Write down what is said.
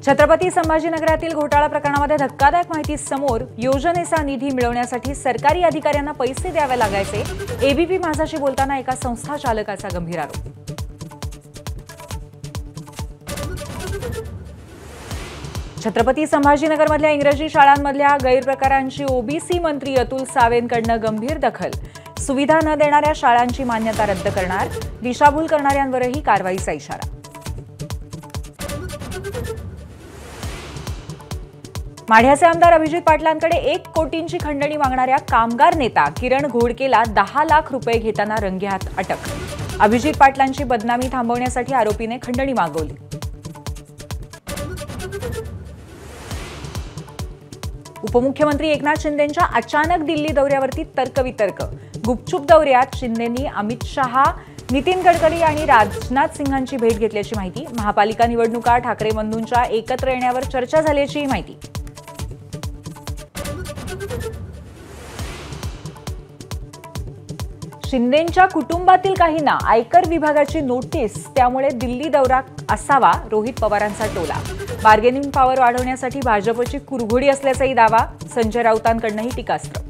छत्रपती संभाजीनगरातील घोटाळा प्रकरणामध्ये धक्कादायक माहिती समोर, योजनेचा निधी मिळवण्यासाठी सरकारी अधिकाऱ्यांना पैसे द्यावे लागायचे। एबीपी माझाशी बोलताना एका संस्था चालकाचा गंभीर आरोप। छत्रपती संभाजीनगरमधल्या इंग्रजी शाळांमधल्या गैरप्रकारांची ओबीसी मंत्री अतुल सावेंकडनं गंभीर दखल। सुविधा न देणाऱ्या शाळांची मान्यता रद्द करणार, दिशाभूल करणाऱ्यांवरही कारवाईचा इशारा। माढ्याचे आमदार अभिजित पाटलांकडे 1 कोटींची खंडणी मागणाऱ्या कामगार नेता किरण घोडकेला 10 लाख रुपये घेताना रंगेहात अटक। अभिजित पाटलांची बदनामी थांबवण्यासाठी आरोपीने खंडणी मागवली। उपमुख्यमंत्री एकनाथ शिंदेंच्या अचानक दिल्ली दौऱ्यावरती तर्कवितर्क। गुपचूप दौऱ्यात शिंदेंनी अमित शहा, नितीन गडकरी आणि राजनाथ सिंहांची भेट घेतल्याची माहिती। महापालिका निवडणुका ठाकरे बंधूंच्या एकत्र येण्यावर चर्चा झाल्याची माहिती। शिंदेंच्या कुटुंबातील काहींना आयकर विभागाची नोटीस, त्यामुळे दिल्ली दौरा असावा, रोहित पवारांचा टोला। बार्गेनिंग पॉवर वाढवण्यासाठी भाजपची कुरघोडी असल्याचाही दावा। संजय राऊतांकडूनही टीकास्त्र।